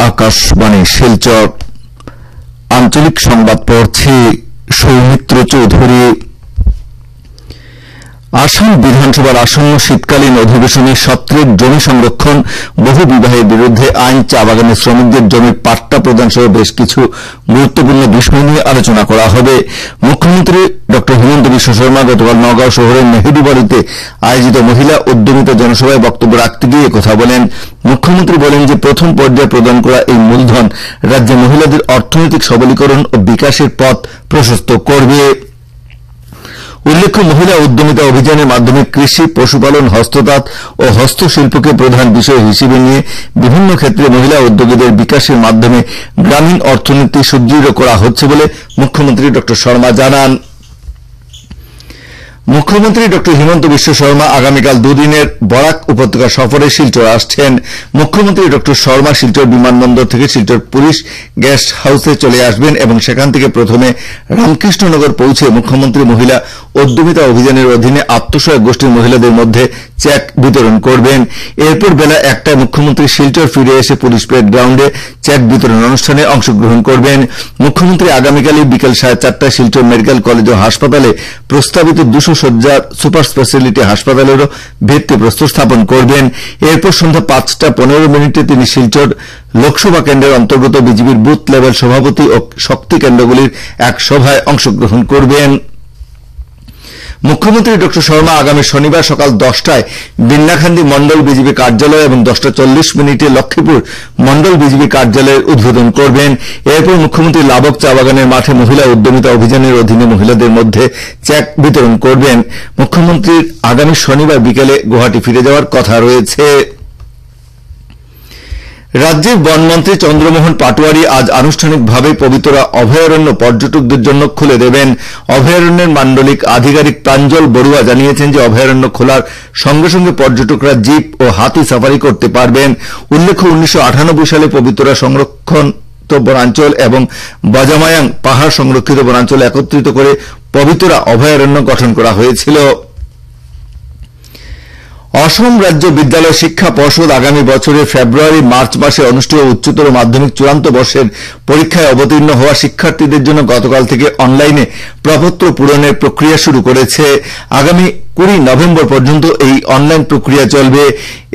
আকাশবাণী শিলচর আঞ্চলিক সংবাদ পড়ছি সৌমিত্র চৌধুরী। আসাম বিধানসভার আসন্ন শীতকালীন অধিবেশনে সত্রের জমি সংরক্ষণ, বহু বিবাহের বিরুদ্ধে আইন, চা বাগানের শ্রমিকদের জমির পাট্টা প্রদান সহ বেশ কিছু গুরুত্বপূর্ণ বিষয় নিয়ে আলোচনা করা হবে। মুখ্যমন্ত্রী ড হিমন্ত বিশ্ব শর্মা গতকাল নওগাঁও শহরের নেহেরু বাড়িতে আয়োজিত মহিলা উদ্যমিতা জনসভায় বক্তব্য রাখতে গিয়ে কথা বলেন। মুখ্যমন্ত্রী বলেন যে প্রথম পর্যায়ে প্রদান করা এই মূলধন রাজ্যে মহিলাদের অর্থনৈতিক সবলীকরণ ও বিকাশের পথ প্রশস্ত করবে। উল্লেখ্য, মহিলা উদ্যমিতা অভিযানের মাধ্যমে কৃষি, পশুপালন, হস্ততাঁত ও হস্তশিল্পকে প্রধান বিষয় হিসেবে নিয়ে বিভিন্ন ক্ষেত্রে মহিলা উদ্যোগীদের বিকাশের মাধ্যমে গ্রামীণ অর্থনীতি সুদৃঢ় করা হচ্ছে বলে মুখ্যমন্ত্রী ড শর্মা জানান। মুখ্যমন্ত্রী ড হিমন্ত বিশ্ব শর্মা আগামীকাল দুদিনের বরাক উপত্যকা সফরে শিলচর আসছেন। মুখ্যমন্ত্রী ড শর্মা শিলচর বিমানবন্দর থেকে শিলচর পুলিশ গেস্ট হাউসে চলে আসবেন এবং সেখান থেকে প্রথমে রামকৃষ্ণনগর পৌঁছে মুখ্যমন্ত্রী মহিলা উদ্যমিতা অভিযানের অধীনে আত্মসহায়ক গোষ্ঠীর মহিলাদের মধ্যে চেক বিতরণ করবেন। এরপর বেলা 1টায় মুখ্যমন্ত্রী শিলচর ফিরে এসে পুলিশ প্যারেড গ্রাউন্ডে চেক বিতরণ অনুষ্ঠানে অংশগ্রহণ করবেন। মুখ্যমন্ত্রী আগামীকালই বিকেল 4:30টায় শিলচর মেডিকেল কলেজ ও হাসপাতালে প্রস্তাবিত 200 শয্যার সুপার স্পেশালিটি হাসপাতালেরও ভিত্তিপ্রস্তর স্থাপন করবেন। এরপর সন্ধ্যা 5:15 তিনি শিলচর লোকসভা কেন্দ্রের অন্তর্গত বিজেপির বুথ লেভেল সভাপতি ও শক্তি কেন্দ্রগুলির এক সভায় অংশগ্রহণ করবেন। মুখ্যমন্ত্রী ড শর্মা আগামী শনিবার সকাল 10টায় বিন্নাখান্দি মন্ডল বিজেপি কার্যালয় এবং 10:40 লক্ষ্মীপুর মন্ডল বিজেপি কার্যালয়ের উদ্বোধন করবেন। এরপর মুখ্যমন্ত্রী লাবক চা বাগানের মাঠে মহিলা উদ্যমিতা অভিযানের অধীনে মহিলাদের মধ্যে চেক বিতরণ করবেন। মুখ্যমন্ত্রীর আগামী শনিবার বিকেলে গুয়াহাটি ফিরে যাওয়ার কথা রয়েছে। রাজ্যের বনমন্ত্রী চন্দ্রমোহন পাটোয়ারি আজ আনুষ্ঠানিকভাবে পবিতরা অভয়ারণ্য পর্যটকদের জন্য খুলে দেবেন। অভয়ারণ্যের মান্ডলিক আধিকারিক প্রাঞ্জল বড়ুয়া জানিয়েছেন যে অভয়ারণ্য খোলার সঙ্গে সঙ্গে পর্যটকরা জিপ ও হাতি সাফারি করতে পারবেন। উল্লেখ্য, 1998 সালে পবিতরা সংরক্ষিত বনাঞ্চল এবং বজামায়াং পাহাড় সংরক্ষিত বনাঞ্চল একত্রিত করে পবিতরা অভয়ারণ্য গঠন করা হয়েছিল। অসম রাজ্য বিদ্যালয় শিক্ষা পর্ষদ আগামী বছরের ফেব্রুয়ারি-মার্চ মাসে অনুষ্ঠেয় উচ্চতর মাধ্যমিক চূড়ান্ত বর্ষের পরীক্ষায় অবতীর্ণ হওয়া শিক্ষার্থীদের জন্য গতকাল থেকে অনলাইনে প্রপত্র পূরণের প্রক্রিয়া শুরু করেছে। আগামী 20 নভেম্বর পর্যন্ত এই অনলাইন প্রক্রিয়া চলবে।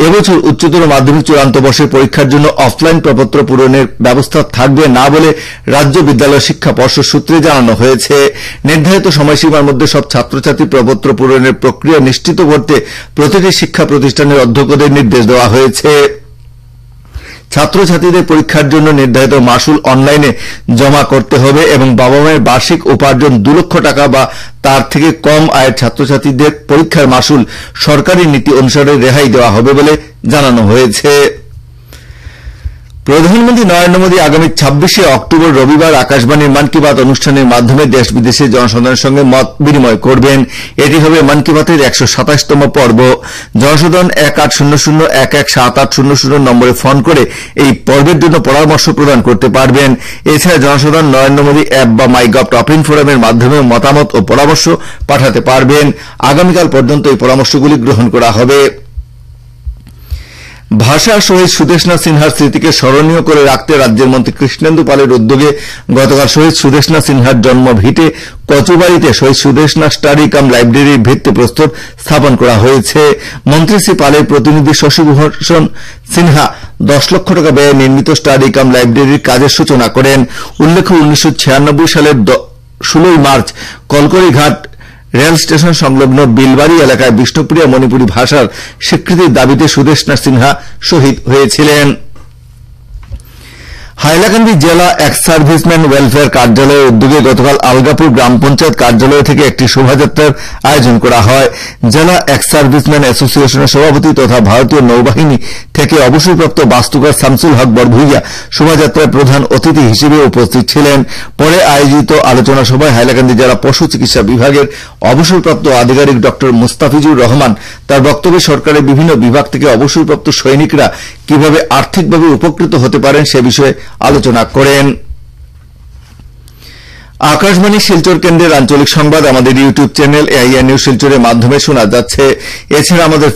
এবছর উচ্চতর মাধ্যমিক চূড়ান্ত বর্ষের পরীক্ষার জন্য অফলাইন প্রপত্র পূরণের ব্যবস্থা থাকবে না বলে রাজ্য বিদ্যালয় শিক্ষা পর্ষদ সূত্রে জানানো হয়েছে। নির্ধারিত সময়সীমার মধ্যে সব ছাত্রছাত্রী প্রপত্র পূরণের প্রক্রিয়া নিশ্চিত করতে প্রতিটি শিক্ষা প্রতিষ্ঠানের অধ্যক্ষদের নির্দেশ দেওয়া হয়েছে। ছাত্রছাত্রীদের পরীক্ষার জন্য নির্ধারিত মাসুল অনলাইনে জমা করতে হবে এবং বাবা মায়ের বার্ষিক উপার্জন 2 লক্ষ টাকা বা তার থেকে কম আয়ের ছাত্রছাত্রীদের পরীক্ষার মাসুল সরকারি নীতি অনুসারে রেহাই দেওয়া হবে বলে জানানো হয়েছে। প্রধানমন্ত্রী নরেন্দ্র মোদী আগামী 26শে অক্টোবর রবিবার আকাশবাণীর মন কি বাত অনুষ্ঠানের মাধ্যমে দেশ বিদেশের জনসাধারণের সঙ্গে মত বিনিময় করবেন। এটি হবে মন কি বাতের 127তম পর্ব। জনসাধারণ 1800-117800 নম্বরে ফোন করে এই পর্বের জন্য পরামর্শ প্রদান করতে পারবেন। এছাড়া জনসাধারণ নরেন্দ্র মোদী অ্যাপ বা মাইগভ টপ ইন ফোরামের মাধ্যমে মতামত ও পরামর্শ পাঠাতে পারবেন। আগামীকাল পর্যন্ত এই পরামর্শগুলি গ্রহণ করা হবে। ভাষা শহীদ সুদেষ্ণা সিনহার স্মৃতিকে স্মরণীয় করে রাখতে রাজ্যের মন্ত্রী কৃষ্ণেন্দু পালের উদ্যোগে গতকাল শহীদ সুদেষ্ণা সিনহার জন্ম ভিটে কচুবাড়িতে শহীদ সুদেষ্ণা স্টাডি কাম লাইব্রেরির ভিত্তিপ্রস্তর স্থাপন করা হয়েছে। মন্ত্রী শ্রী পালের প্রতিনিধি শশীভূষণ সিনহা 10 লক্ষ টাকা ব্যয়ে নির্মিত স্টাডি কাম লাইব্রেরির কাজের সূচনা করেন। উল্লেখ্য, 1996 সালের 16 মার্চ কলকরিঘাট রেল স্টেশন সংলগ্ন বিলবাড়ি এলাকায় বিষ্ণুপ্রিয়া মণিপুরী ভাষার স্বীকৃতির দাবিতে সুদেষ্ণা সিনহা শহীদ হয়েছিলেন। হাইলাকান্দি জেলা এক্স সার্ভিসম্যান ওয়েলফেয়ার কার্যালয়ের উদ্যোগে গতকাল আলগাপুর গ্রাম পঞ্চায়েত কার্যালয় থেকে একটি শোভাযাত্রার আয়োজন করা হয়। জেলা এক্স সার্ভিসম্যান অ্যাসোসিয়েশনের সভাপতি তথা ভারতীয় নৌবাহিনী থেকে অবসরপ্রাপ্ত বাস্তুকার শামসুল হক বড়ভুইয়া শোভাযাত্রায় প্রধান অতিথি হিসেবে উপস্থিত ছিলেন। পরে আয়োজিত আলোচনা সভায় হাইলাকান্দি জেলা পশু চিকিৎসা বিভাগের অবসরপ্রাপ্ত আধিকারিক ড মুস্তাফিজুর রহমান তার বক্তব্যে সরকারের বিভিন্ন বিভাগ থেকে অবসরপ্রাপ্ত সৈনিকরা কিভাবে আর্থিকভাবে উপকৃত হতে পারেন সে বিষয়ে আলোচনা করেন। আকাশবাণী শিলচর কেন্দ্রের আঞ্চলিক সংবাদ আমাদের ইউটিউব চ্যানেল এআইআর নিউজ শিলচরের মাধ্যমে শোনা যাচ্ছে। এছাড়া আমাদের